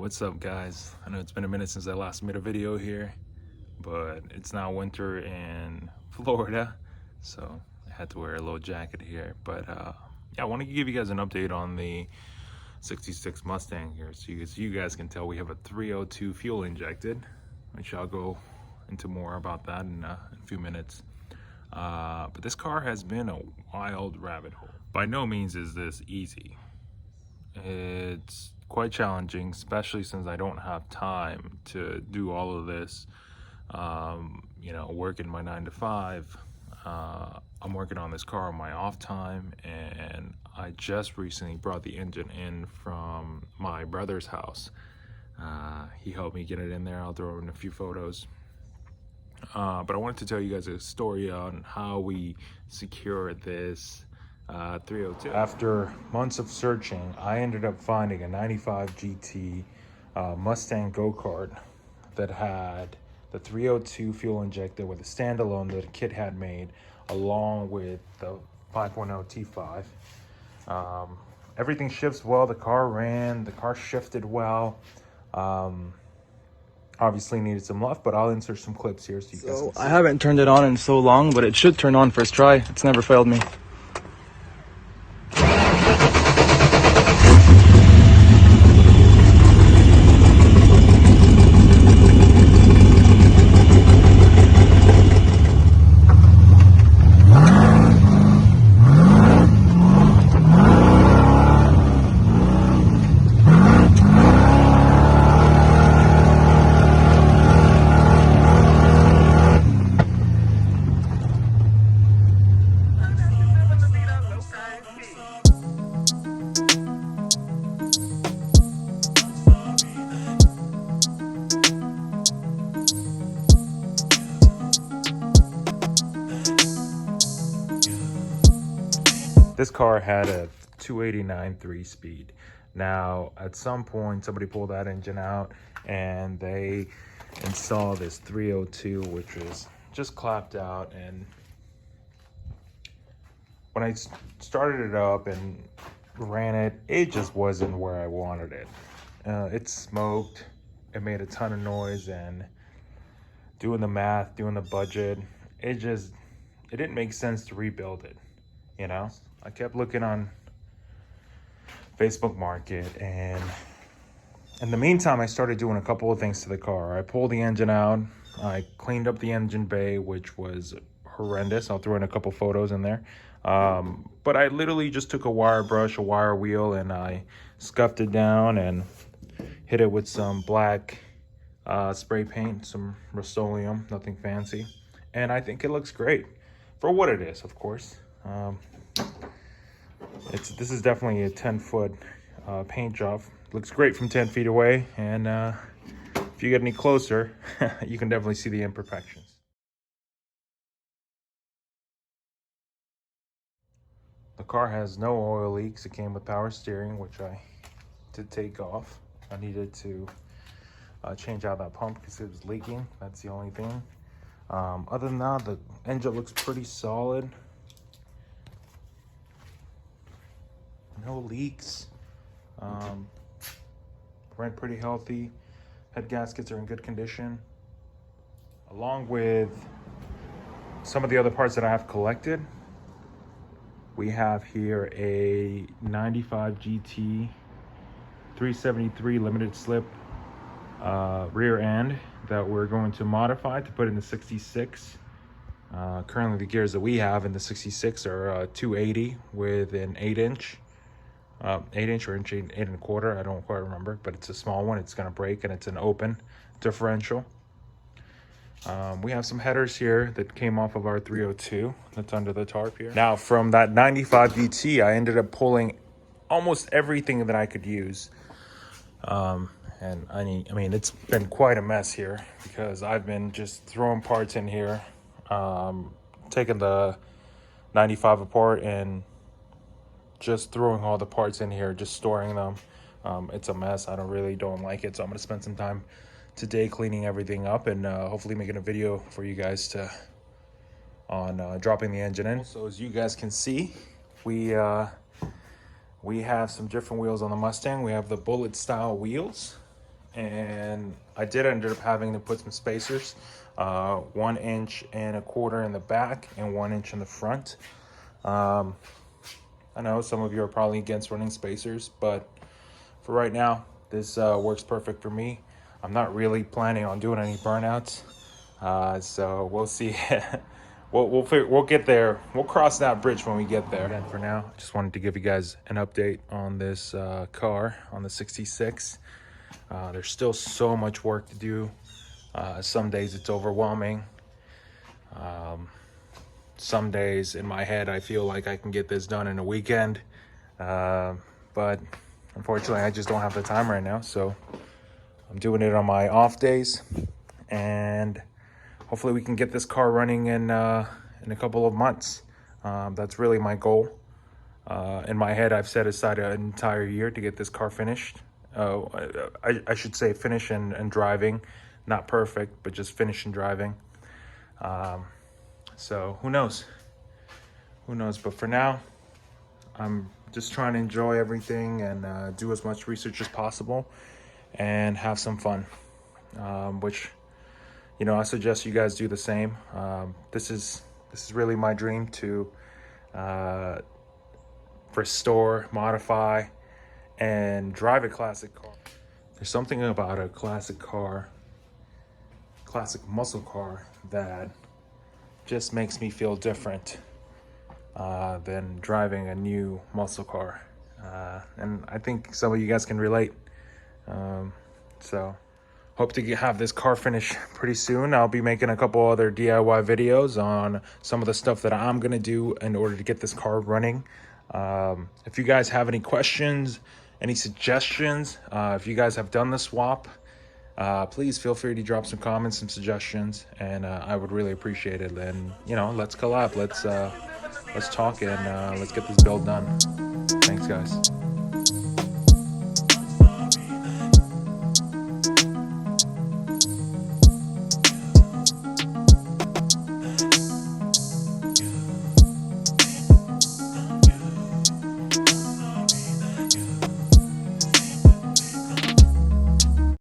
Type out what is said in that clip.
What's up, guys? I know it's been a minute since I last made a video here, but it's now winter in Florida, so I had to wear a little jacket here. But yeah, I want to give you guys an update on the 66 Mustang here, so you guys can tell we have a 302 fuel injected, which I'll go into more about that in a few minutes. But this car has been a wild rabbit hole. By no means is this easy. It's quite challenging, especially since I don't have time to do all of this. Working my 9 to 5. I'm working on this car on my off time, and I just recently brought the engine in from my brother's house. He helped me get it in there. I'll throw in a few photos. But I wanted to tell you guys a story on how we secured this 302. After months of searching, I ended up finding a 95 GT Mustang go-kart that had the 302 fuel injector with a standalone that a kid had made, along with the 5.0 T5. Everything shifts well. The car ran. The car shifted well. Obviously needed some love, but I'll insert some clips here so you guys can see. I haven't turned it on in so long, but it should turn on first try. It's never failed me. This car had a 289 3-speed. Now, at some point, somebody pulled that engine out and they installed this 302, which was just clapped out. And when I started it up and ran it, it just wasn't where I wanted it. It smoked, it made a ton of noise, and doing the math, doing the budget, it didn't make sense to rebuild it, you know? I kept looking on Facebook Market, and in the meantime, I started doing a couple of things to the car. I pulled the engine out. I cleaned up the engine bay, which was horrendous. I'll throw in a couple photos in there. But I literally just took a wire brush, a wire wheel, and I scuffed it down and hit it with some black spray paint, some Rust-Oleum, nothing fancy. And I think it looks great for what it is, of course. This is definitely a 10-foot paint job. Looks great from 10 feet away, and if you get any closer, you can definitely see the imperfections. The car has no oil leaks. It came with power steering, which I did take off. I needed to change out that pump because it was leaking. That's the only thing. Other than that, the engine looks pretty solid. No leaks. Ran pretty healthy. Head gaskets are in good condition. Along with some of the other parts that I have collected, we have here a 95 GT 373 limited slip rear end that we're going to modify to put in the 66. Currently the gears that we have in the 66 are 280 with an 8-inch. 8-inch or 8.25, I don't quite remember, but it's a small one. It's going to break, and it's an open differential. We have some headers here that came off of our 302 that's under the tarp here. Now, from that 95 GT, I ended up pulling almost everything that I could use. And I mean, it's been quite a mess here because I've been just throwing parts in here, taking the 95 apart and just throwing all the parts in here, just storing them. It's a mess. I don't like it, so I'm gonna spend some time today cleaning everything up and hopefully making a video for you guys on dropping the engine in. So as you guys can see, we have some different wheels on the Mustang. We have the bullet style wheels, and I did end up having to put some spacers, 1 inch and a quarter in the back and 1 inch in the front. I know some of you are probably against running spacers, but for right now, this works perfect for me. I'm not really planning on doing any burnouts, so we'll see. We'll get there. We'll cross that bridge when we get there. Again, for now, I just wanted to give you guys an update on this car, on the 66. There's still so much work to do. Some days it's overwhelming. Some days in my head I feel like I can get this done in a weekend, but unfortunately I just don't have the time right now, so I'm doing it on my off days, and hopefully we can get this car running in a couple of months. That's really my goal. In my head I've set aside an entire year to get this car finished. I should say finish and driving, not perfect, but just finish and driving. So who knows, but for now I'm just trying to enjoy everything and do as much research as possible and have some fun, which, you know, I suggest you guys do the same. This is really my dream to restore, modify, and drive a classic car. There's something about a classic car, classic muscle car, that just makes me feel different than driving a new muscle car. And I think some of you guys can relate. So hope to have this car finished pretty soon. I'll be making a couple other DIY videos on some of the stuff that I'm gonna do in order to get this car running. If you guys have any questions, any suggestions, if you guys have done the swap, please feel free to drop some comments, some suggestions, and I would really appreciate it. And, you know, let's collab, let's talk, and let's get this build done. Thanks, guys.